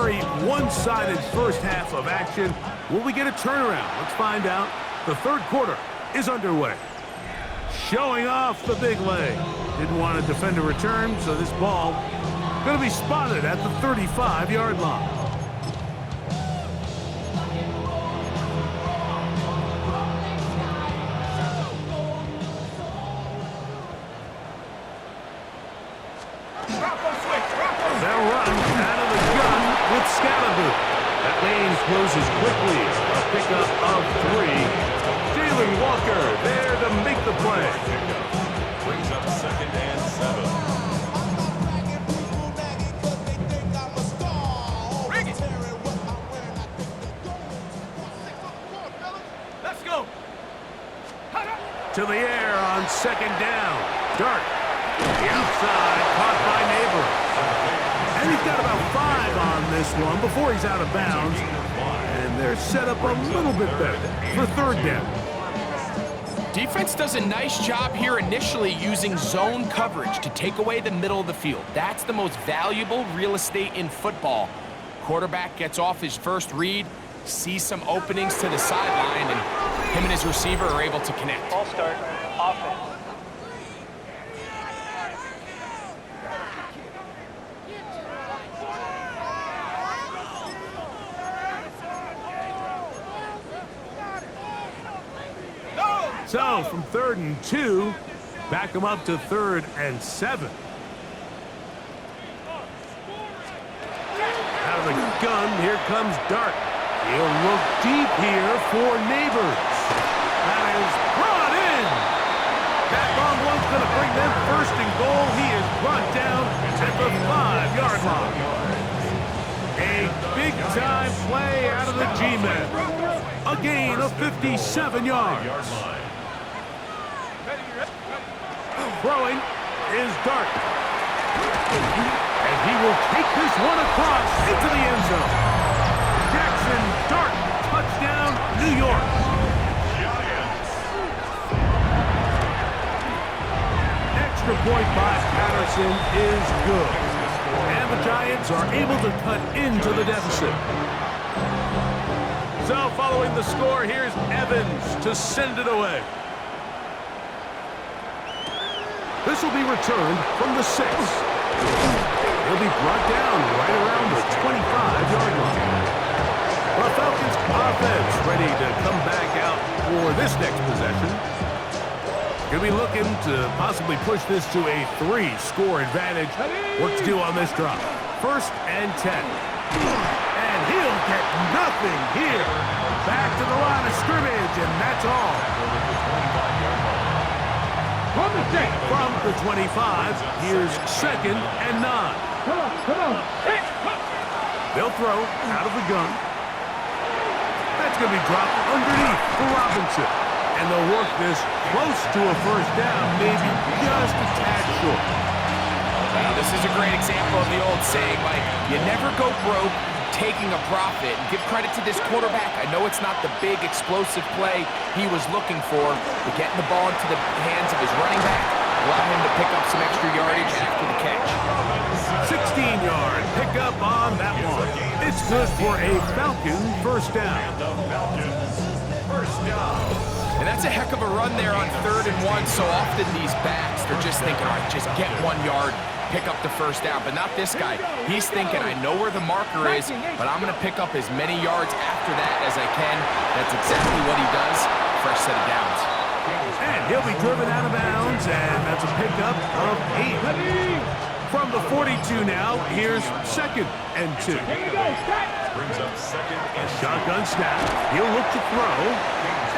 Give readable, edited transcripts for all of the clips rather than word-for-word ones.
very one-sided first half of action. Will we get a turnaround? Let's find out. The third quarter is underway. Showing off the big leg. Didn't want to defend a return, so this ball going to be spotted at the 35-yard line. They'll run out of the gun with Scalaboo. That lane closes quickly. A pickup of 3. Jalen Walker there to make the play. Brings up 2nd and 7. Bring it. Let's go. To the air on 2nd down. Dart. The outside, caught by Neighbors. And he's got about 5 on this one before he's out of bounds. And they're set up a little bit better for 3rd down. Defense does a nice job here initially using zone coverage to take away the middle of the field. That's the most valuable real estate in football. Quarterback gets off his first read, sees some openings to the sideline, and him and his receiver are able to connect. Ball start, offense. So, from 3rd and 2, back him up to 3rd and 7. Out of the gun, here comes Dart. He'll look deep here for Neighbors. That is brought in. That long one's going to bring them 1st and goal. He is brought down at the 5-yard line. A big-time play out of the G-men. A gain of 57 yards. Throwing is Dart. And he will take this one across into the end zone. Jackson Dart, touchdown, New York. Extra point by Patterson is good. And the Giants are able to cut into the deficit. So following the score, here's Evans to send it away. This will be returned from the 6. He'll be brought down right around the 25-yard line. The Falcons offense ready to come back out for this next possession. Going to be looking to possibly push this to a 3-score advantage. What to do on this drop? 1st and 10. And he'll get nothing here. Back to the line of scrimmage, and that's all. From the 25, here's 2nd and 9. Come on. They'll throw out of the gun. That's going to be dropped underneath for Robinson. And they'll work this close to a 1st down, maybe just a tad short. Well, this is a great example of the old saying, like, you never go broke taking a profit. And give credit to this quarterback. I know it's not the big explosive play he was looking for, but getting the ball into the hands of his running back allowed him to pick up some extra yardage after the catch. 16-yard pickup on that one. It's good for a Falcon 1st down. And that's a heck of a run there on 3rd and 1. So often these backs, they're just thinking, all right, just get 1 yard, pick up the 1st down. But not this guy. He's thinking, I know where the marker is, but I'm going to pick up as many yards after that as I can. That's exactly what he does. Fresh set of downs. And he'll be driven out of bounds, and that's a pickup of 8. From the 42 now, here's 2nd and 2. Brings up 2nd and Shotgun snap. He'll look to throw.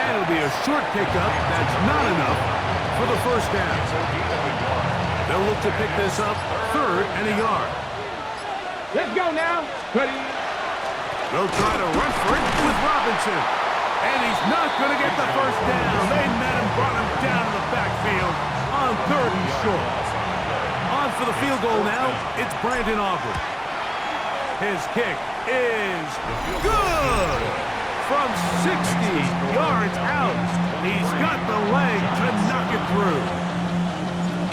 And it'll be a short pickup. That's not enough for the 1st down. They'll look to pick this up 3rd and a yard. Let's go now. They'll try to run for it with Robinson. And he's not going to get the 1st down. They met him, brought him down to the backfield on 3rd and short. On for the field goal now. It's Brandon Aubrey. His kick is good. From 60 yards out, he's got the leg to knock it through.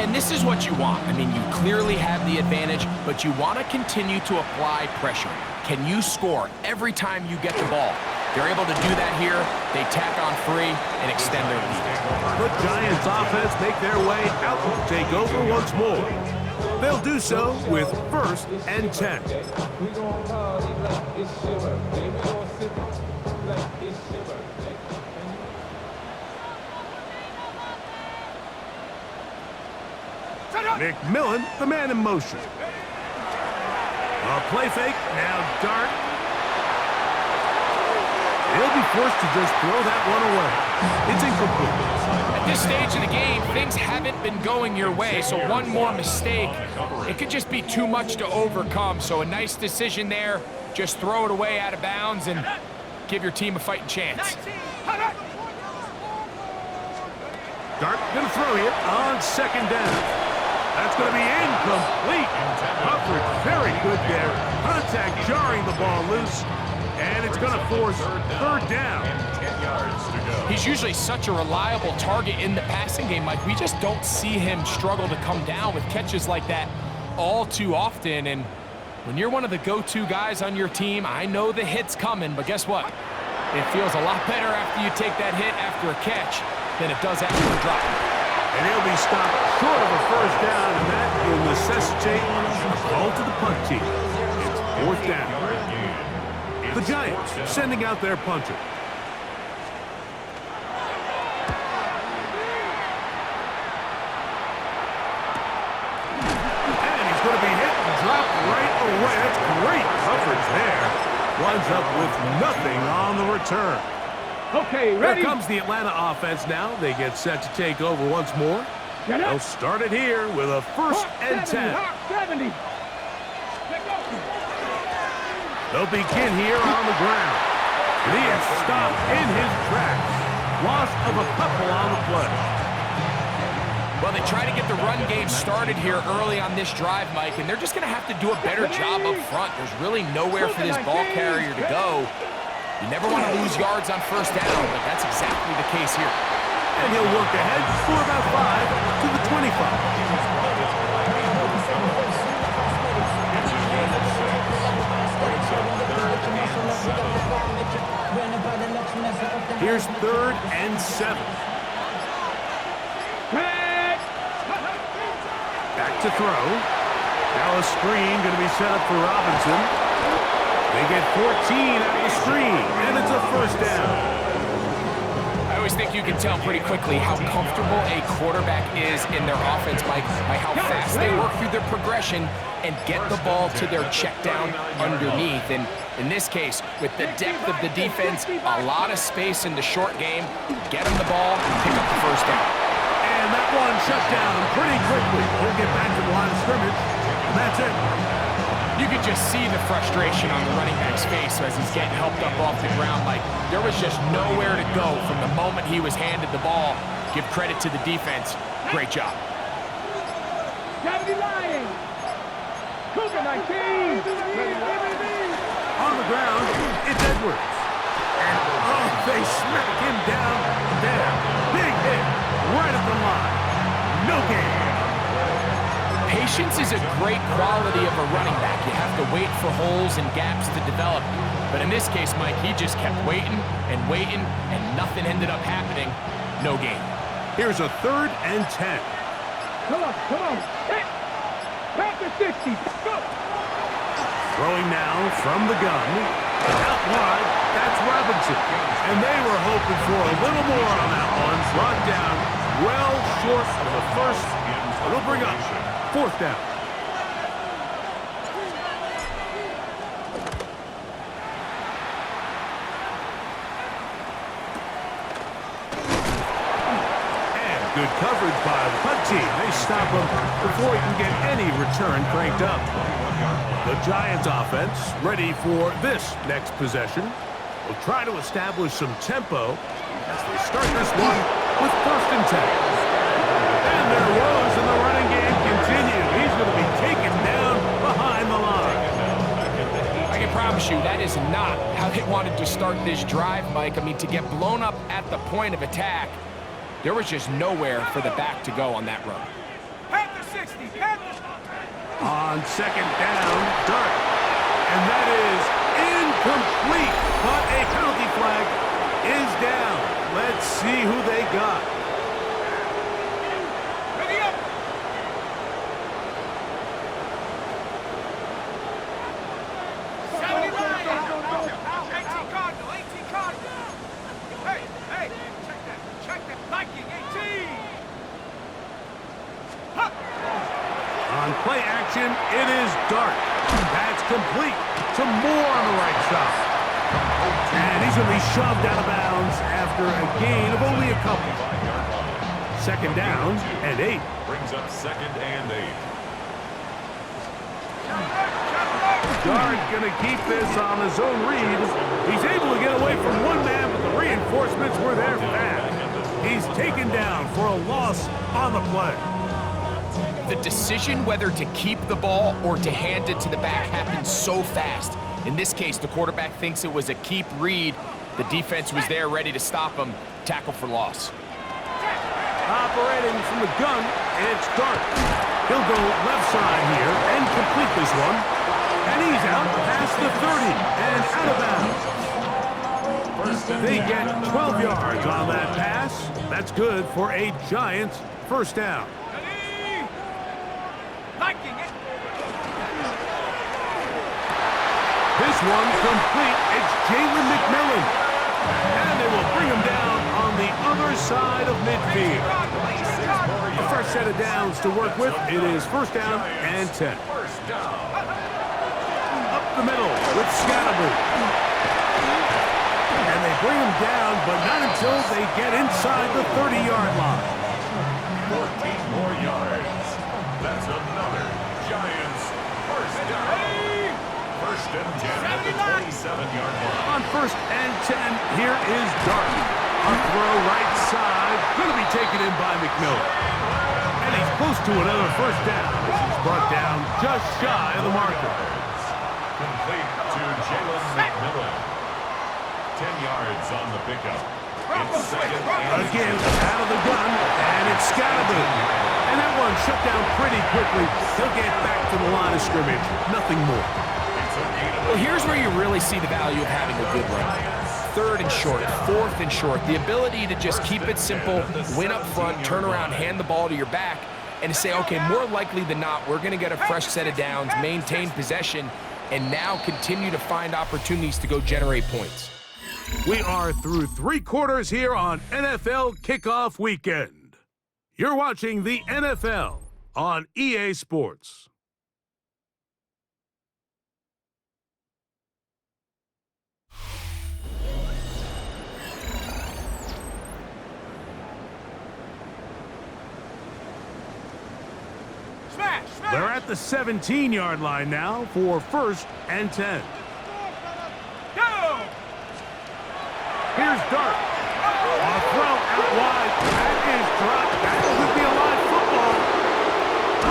And this is what you want. I mean, you clearly have the advantage, but you want to continue to apply pressure. Can you score every time you get the ball? They're able to do that here. They tack on 3 and extend their lead. The Giants offense make their way out to take over once more. They'll do so with 1st and 10. McMillan, the man in motion. A play fake, now dart. He'll be forced to just throw that one away. It's incomplete. At this stage of the game, things haven't been going your way, so one more mistake, it could just be too much to overcome. So a nice decision there. Just throw it away out of bounds and give your team a fighting chance. Dart gonna throw you on 2nd down. That's going to be incomplete. Coverage very good there. Contact jarring the ball loose. And it's going to force 3rd down. 10 yards to go. He's usually such a reliable target in the passing game, Mike. We just don't see him struggle to come down with catches like that all too often. And when you're one of the go-to guys on your team, I know the hit's coming, but guess what? It feels a lot better after you take that hit after a catch than it does after a drop. And he'll be stopped short of a 1st down, and that will necessitate a call to the punt team. It's 4th down. The Giants sending out their punter. And he's going to be hit and dropped right away. That's great coverage there. Winds up with nothing on the return. Okay, ready? Here comes the Atlanta offense now. They get set to take over once more. They'll start it here with a 1st and 10. 70. They'll begin here on the ground. And he is stopped in his tracks. Loss of a couple on the play. Well, they try to get the run game started here early on this drive, Mike, and they're just going to have to do a better job up front. There's really nowhere for this ball carrier to go. You never want to lose yards on 1st down, but that's exactly the case here. And he'll work ahead for about 5 to the 25. Here's 3rd and 7. Back to throw. Now a screen going to be set up for Robinson. They get 14 out of the screen, and it's a 1st down. I always think you can tell pretty quickly how comfortable a quarterback is in their offense, Mike, by how fast they work through their progression and get the ball to their check down underneath. And in this case, with the depth of the defense, a lot of space in the short game, get them the ball, pick up the 1st down. And that one shut down pretty quickly. He'll get back to the line of scrimmage, and that's it. You could just see the frustration on the running back's face as he's getting helped up off the ground. Like, there was just nowhere to go from the moment he was handed the ball. Give credit to the defense. Great job. Lions. Cougar 19. On the ground, it's Edwards. And, oh, they smack him down there. Big hit right at the line. No gain. Patience is a great quality of a running back. You have to wait for holes and gaps to develop. But in this case, Mike, he just kept waiting, and nothing ended up happening. No gain. Here's a 3rd and 10. Come on. Hit. Back to 60. Go. Throwing now from the gun. Out wide, that's Robinson. And they were hoping for a little more on that one. Brought down well short of the 1st. It'll bring up 4th down. And good coverage by the punt team. They stop him before he can get any return cranked up. The Giants offense ready for this next possession. Will try to establish some tempo as they start this one with 1st and 10. And their woes in the running game continue. He's going to be taken down behind the line. I can promise you that is not how they wanted to start this drive, Mike. I mean, to get blown up at the point of attack, there was just nowhere for the back to go on that run. on second down, Dart. And that is incomplete, but a penalty flag is down. Let's see who they got. Ready up. On play action, it is Dart. That's complete to Moore on the right side. And he's going to be shoved out of bounds after a gain of only a couple. Second down and 8. Brings up second and 8. Dart going to keep this on his own read. He's able to get away from one man, but the reinforcements were there fast. He's taken down for a loss on the play. The decision whether to keep the ball or to hand it to the back happens so fast. In this case, the quarterback thinks it was a keep read. The defense was there ready to stop him. Tackle for loss. Operating from the gun, it's Dart. He'll go left side here and complete this one. And he's out past the 30 and out of bounds. They get 12 yards on that pass. That's good for a Giants first down. This one complete. It's Jalen McMillan. And they will bring him down on the other side of midfield. A fresh set of downs to work with. It is first down and 10. Up the middle with Scatterby. And they bring him down, but not until they get inside the 30-yard line. 14 more yards. That's another Giants first down. First and 10 at the 27-yard line. On first and 10, here is Dart. On throw right side, going to be taken in by McMillan. And he's close to another first down. He's brought down just shy of the marker. Complete to Jalen McMillan. 10 yards on the pickup. It's second and Again, out of the gun, and it's Scatterby. And that one shut down pretty quickly. He'll get back to the line of scrimmage. Nothing more. Well, here's where you really see the value of having a good run. Third and short, fourth and short. The ability to just keep it simple, win up front, turn around, hand the ball to your back, and to say, okay, more likely than not, we're going to get a fresh set of downs, maintain possession, and now continue to find opportunities to go generate points. We are through 3 quarters here on NFL Kickoff Weekend. You're watching the NFL on EA Sports. They're at the 17-yard line now for first and 10. Go! Here's Dart. A throw out wide. That is dropped. That could be a live football.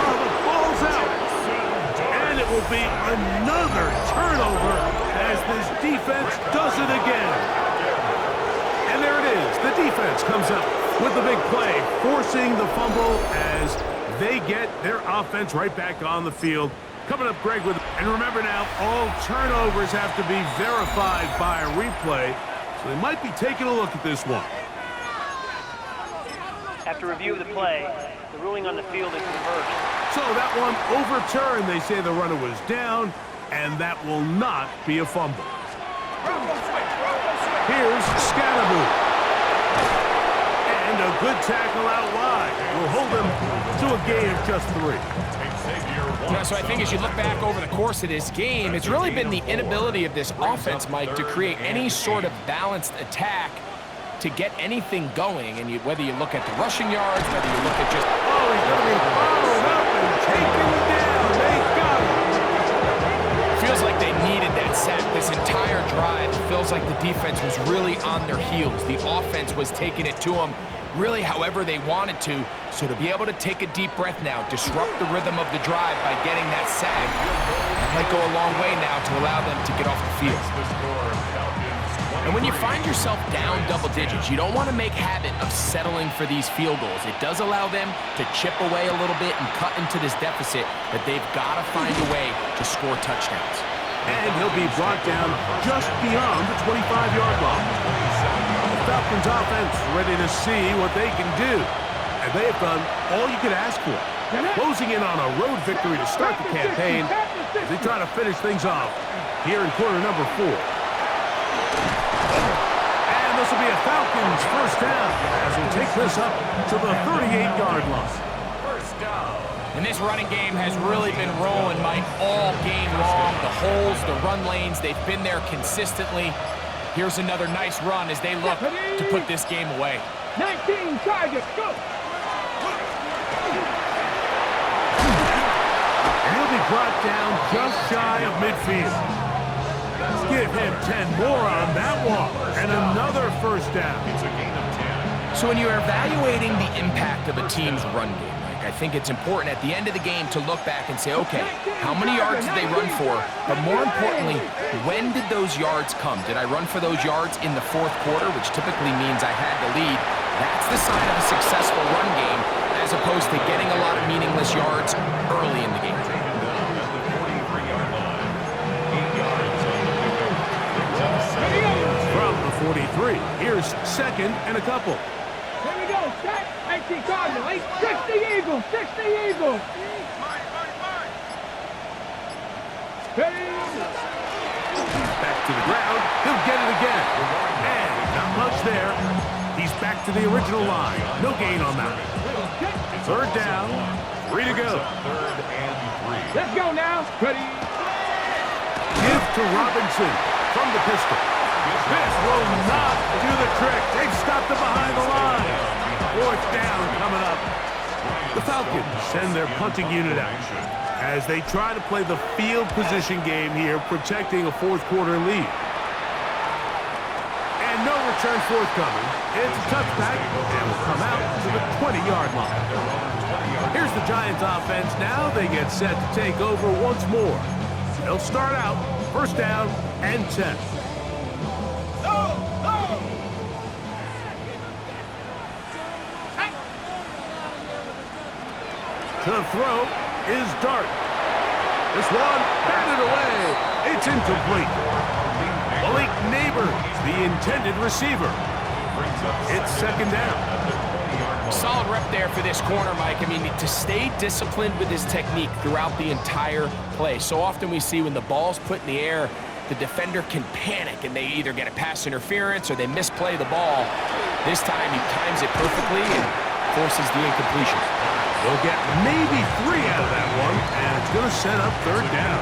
Oh, the ball's out. And it will be another turnover as this defense does it again. And there it is. The defense comes up with the big play, forcing the fumble as they get their offense right back on the field. Coming up, Greg, with... And remember now, all turnovers have to be verified by a replay, so they might be taking a look at this one. After review of the play, the ruling on the field is reversed. So that one overturned. They say the runner was down, and that will not be a fumble. Here's Scatterby. And a good tackle out wide will hold him to a gain of just 3. So I think as you look back over the course of this game, it's really been the inability of this offense, Mike, to create any sort of balanced attack to get anything going. And whether you look at the rushing yards, whether you look at just... Oh, he's going to be followed up and taken down. They got him. Feels like they needed that sack this entire drive. It feels like the defense was really on their heels. The offense was taking it to them really however they wanted to. So to be able to take a deep breath now, disrupt the rhythm of the drive by getting that sack, that might go a long way now to allow them to get off the field. The score, Falcons And when you find yourself down double digits, you don't want to make habit of settling for these field goals. It does allow them to chip away a little bit and cut into this deficit, but they've got to find a way to score touchdowns. And he'll be brought down just beyond the 25-yard line. The Falcons offense ready to see what they can do. And they have done all you could ask for. Closing in on a road victory to start the campaign as they try to finish things off here in quarter number 4. And this will be a Falcons first down as we take this up to the 38-yard line. First down. And this running game has really been rolling, Mike, all game long. The holes, the run lanes, they've been there consistently. Here's another nice run as they look to put this game away. 19 targets, go! And he'll be brought down just shy of midfield. Give him 10 more on that one. And another first down. It's a gain of 10. So when you're evaluating the impact of a team's run game, Mike, I think it's important at the end of the game to look back and say, okay, how many yards did they run for? But more importantly, when did those yards come? Did I run for those yards in the fourth quarter, which typically means I had the lead? That's the sign of a successful run game, as opposed to getting a lot of meaningless yards early in the game. From the 43, here's second and a couple. Here we go, set. 19 Cardinal, 60 Eagles, 60 Eagles. Back to the ground, he'll get it again. And not much there. He's back to the original line. No gain on that. Third down, 3 to go. Third and 3. Let's go now. Ready? Give to Robinson from the pistol. This will not do the trick. They've stopped it behind the line. Fourth down coming up. The Falcons send their punting unit out as they try to play the field position game here, protecting a fourth quarter lead. And no return forthcoming. It's a touchback and will come out to the 20-yard line. Here's the Giants offense now. They get set to take over once more. They'll start out first down and 10. To throw is Dart. This one batted away. It's incomplete. Malik Neighbors, the intended receiver. It's second down. Solid rep there for this corner, Mike. I mean, to stay disciplined with his technique throughout the entire play. So often we see when the ball's put in the air, the defender can panic and they either get a pass interference or they misplay the ball. This time he times it perfectly and forces the incompletion. They'll get maybe 3 out of that one, and it's going to set up third down.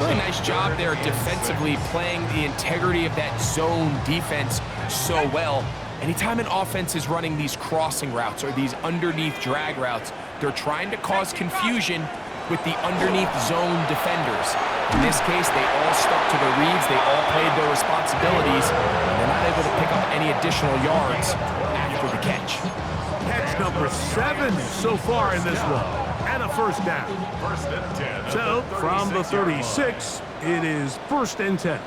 Really nice job there defensively, playing the integrity of that zone defense so well. Anytime an offense is running these crossing routes or these underneath drag routes, they're trying to cause confusion with the underneath zone defenders. In this case, they all stuck to their reads, they all played their responsibilities, and they're not able to pick up any additional yards after the catch. Catch number 7 so far in this one, and a first down. First and 10. So, from the 36, it is first and 10.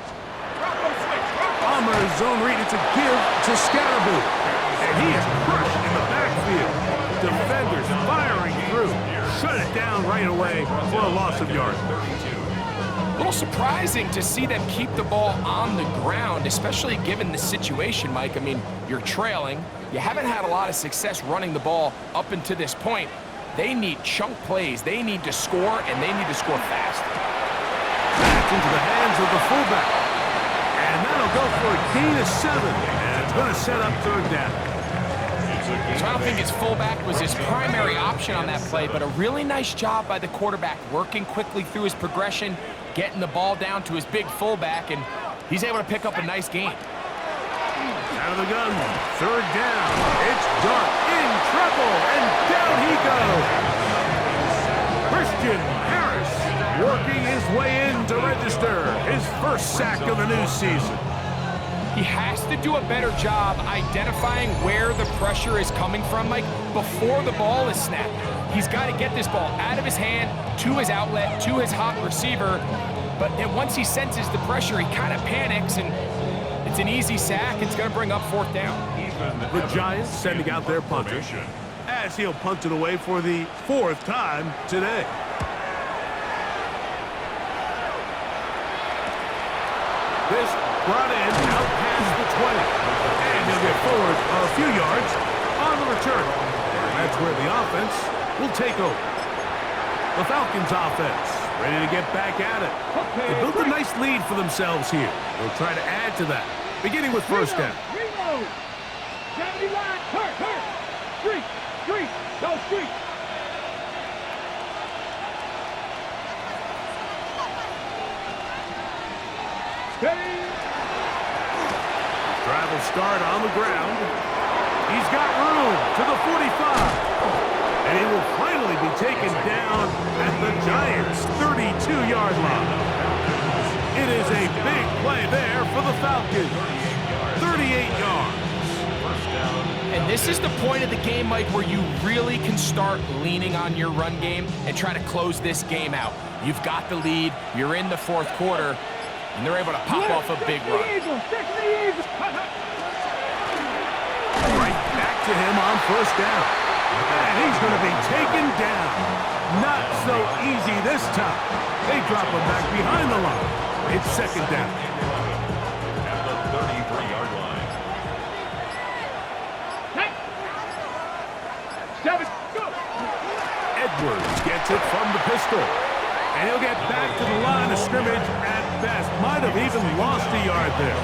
On the zone read, it's a give to Scatterboo. And he is crushed in the backfield. Defenders firing through. Shut it down right away for a loss of yards. A little surprising to see them keep the ball on the ground, especially given the situation, Mike. I mean, you're trailing. You haven't had a lot of success running the ball up until this point. They need chunk plays. They need to score, and they need to score fast. Back into the hands of the fullback. And that'll go for a gain of 7. And it's going to set up third down. So I don't think his fullback was his primary option on that play, but a really nice job by the quarterback, working quickly through his progression, getting the ball down to his big fullback, and he's able to pick up a nice gain. Out of the gun, third down. It's Dart in trouble, and down he goes. Christian Harris working his way in to register his first sack of the new season. He has to do a better job identifying where the pressure is coming from, Mike, before the ball is snapped. He's got to get this ball out of his hand, to his outlet, to his hot receiver. But then once he senses the pressure, he kind of panics, and It's an easy sack. It's going to bring up 4th down. The Giants sending out their punter, as he'll punt it away for the 4th time today. This brought in out past the 20. And he'll get forward a few yards on the return. And that's where the offense will take over. The Falcons offense ready to get back at it. They built a nice lead for themselves here. They'll try to add to that, beginning with first down. Reload. 70 line. Hurt. Street. Go street. Steady. Drive will start on the ground. He's got room to the 45. And he will finally be taken down at the Giants' 32-yard line. It is a big play there for the Falcons. 38 yards. And this is the point of the game, Mike, where you really can start leaning on your run game and try to close this game out. You've got the lead. You're in the 4th quarter. And they're able to pop off a big run. Right back to him on first down. And he's going to be taken down. Not so easy this time. They drop him back behind the line. It's 2nd down. At the 33-yard line. 7, go. Edwards gets it from the pistol. And he'll get back to the line of scrimmage at best. Might have even lost a yard there.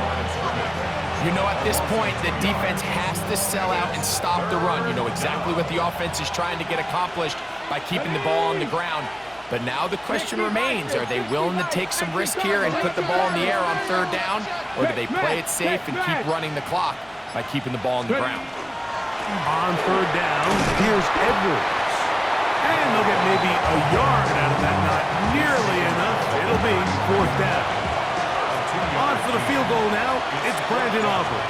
You know, at this point, the defense has to sell out and stop the run. You know exactly what the offense is trying to get accomplished by keeping the ball on the ground. But now the question remains, are they willing to take some risk here and put the ball in the air on 3rd down? Or do they play it safe and keep running the clock by keeping the ball on the ground? On 3rd down, here's Edwards. And they'll get maybe a yard out of that. Not nearly enough. It'll be 4th down. On for the field goal now, it's Brandon Aubrey.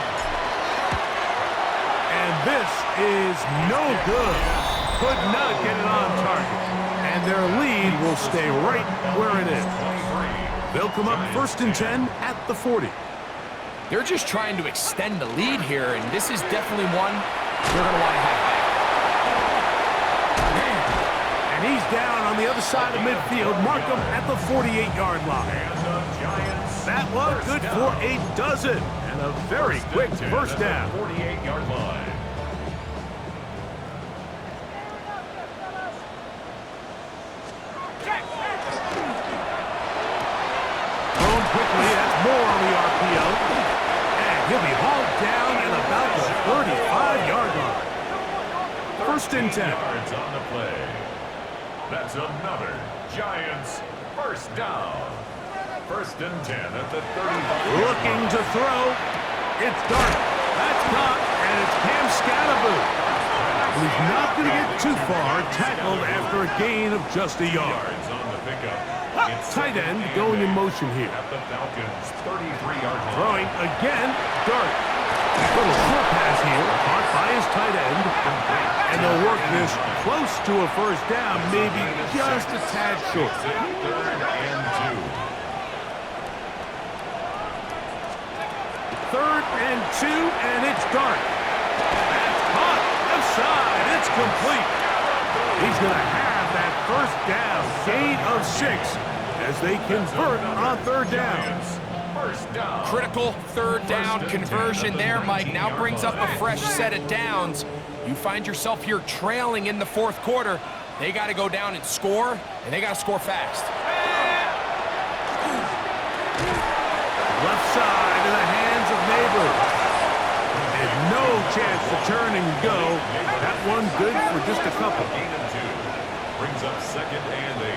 And this is no good. Could not get it on target. And their lead will stay right where it is. They'll come up 1st and 10 at the 40. They're just trying to extend the lead here, and this is definitely one they're going to want to have back. And he's down on the other side of midfield. Mark him at the 48-yard line. That one good for a dozen. And a very quick first down. 48-yard line. Thrown quickly. That's more on the RPO. And he'll be hauled down at about the 35-yard line. 1st and 10. Yards on the play. That's another Giants first down. 1st and 10 at the 35. Looking to throw. It's Dart. That's caught, and it's Cam Scatterboot. He's not going to get too far. Tackled after a gain of just a yard. Yards on the pickup. It's Tight end going in motion here. at the Falcons' 33-yard line. Throwing again. Dart. Little short pass here. Caught by his tight end. And they'll work this close to a first down. Maybe just a tad short. 3rd and 2. 3rd and 2, and it's Dart. That's caught. Left side. It's complete. He's going to have that first down. Gain of 6 as they convert on 3rd down. First down. Critical 3rd down conversion there, Mike. Now brings up a fresh set of downs. You find yourself here trailing in the 4th quarter. They got to go down and score, and they got to score fast. Left side in the hands of Neighbors. And no chance to turn and go. That one good for just a couple. Gain of 2. Brings up 2nd and 8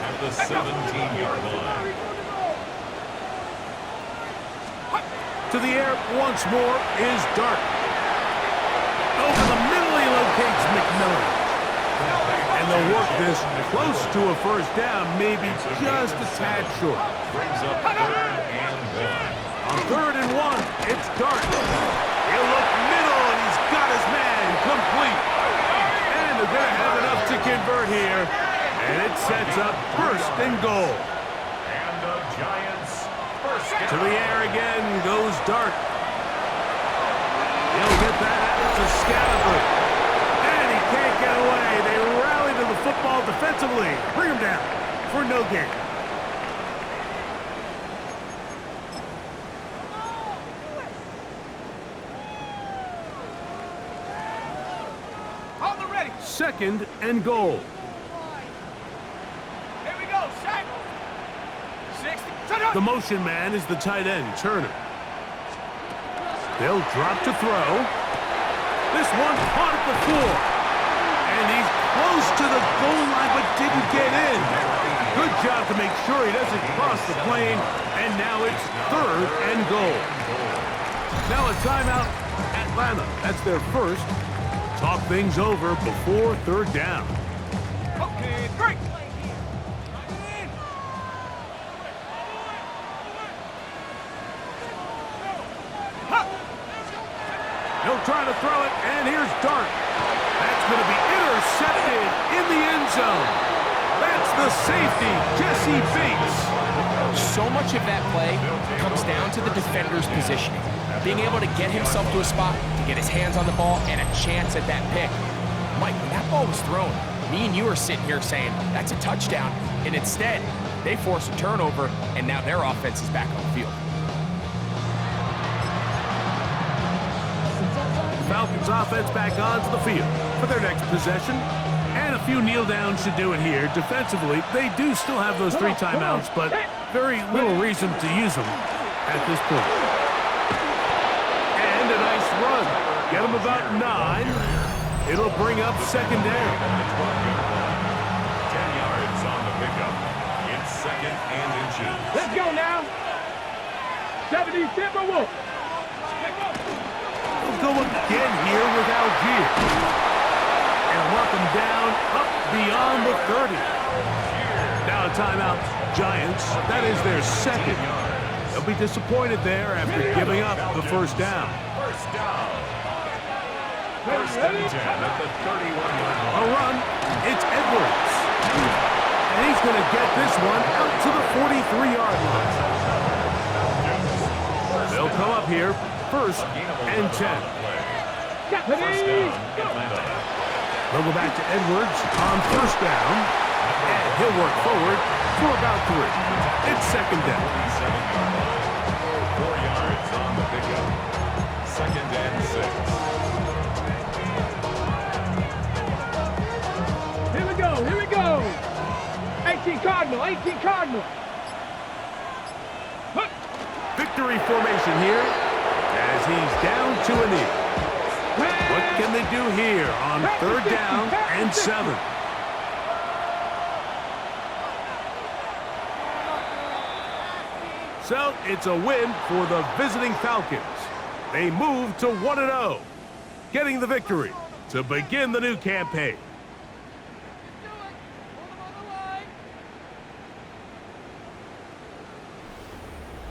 at the 17-yard line. To the air once more is Dart. Over the middle he locates McMillan. And they'll work this close to a first down, maybe just a tad short. Brings up 3rd and 1. On 3rd and 1, it's Dart. He'll look middle, and he's got his man complete. And they're going to have enough to convert here. And it sets up 1st and goal. And the Giants To the air again goes Dart. He'll get that out to Scalabrine. And he can't get away. They rally to the football defensively. Bring him down for no gain. On the ready. Second and goal. Here we go, set. 60. The motion man is the tight end, Turner. They'll drop to throw. This one caught at the floor. And he's close to the goal line, but didn't get in. Good job to make sure he doesn't cross the plane. And now it's third and goal. Now a timeout, Atlanta. That's their first. Talk things over before third down. Okay, great. He'll try to throw it, and here's Dart. That's going to be intercepted in the end zone. That's the safety, Jesse Bates. So much of that play comes down to the defender's positioning. Being able to get himself to a spot, to get his hands on the ball, and a chance at that pick. Mike, when that ball was thrown, me and you are sitting here saying, that's a touchdown. And instead, they force a turnover, and now their offense is back on the field. Falcons offense back onto the field for their next possession. And a few kneel downs should do it here. Defensively, they do still have those 3 timeouts, but very little reason to use them at this point. And a nice run. Get them about 9. It'll bring up second down. 10 yards on the pickup. It's second and inches. Let's go now. 70 Timberwolves. We'll go again here with Algier. And mark them down up beyond the 30. Now a timeout, Giants. That is their second. They'll be disappointed there after giving up the first down. First down. First and 10 at the 31-yard line. A run, it's Edwards. And he's going to get this one out to the 43-yard line. They'll come up here, first and 10. First down, Atlanta. They'll go back to Edwards on first down. And he'll work forward for about 3. It's second down. 47-yard line. 4 yards on the pickup. Second and 6. Here we go, here we go. 18 Cardinal, 18 Cardinal. Hook. Victory formation here as he's down to a knee. What can they do here on third down and 7? So it's a win for the visiting Falcons. They move to 1-0, getting the victory to begin the new campaign.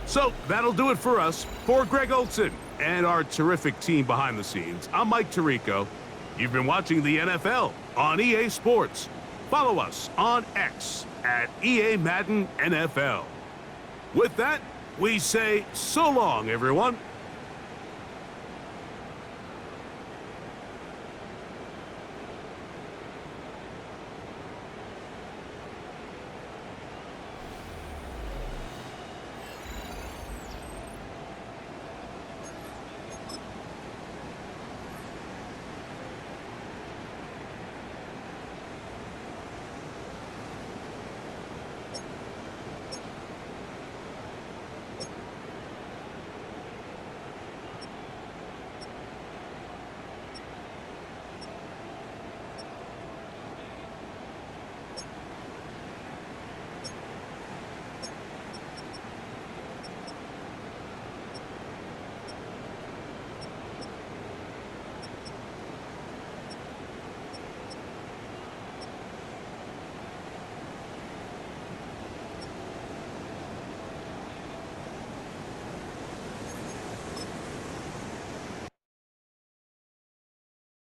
So that'll do it for us. For Greg Olson and our terrific team behind the scenes, I'm Mike Tirico. You've been watching the NFL on EA Sports. Follow us on X at EA Madden NFL. With that, we say so long, everyone.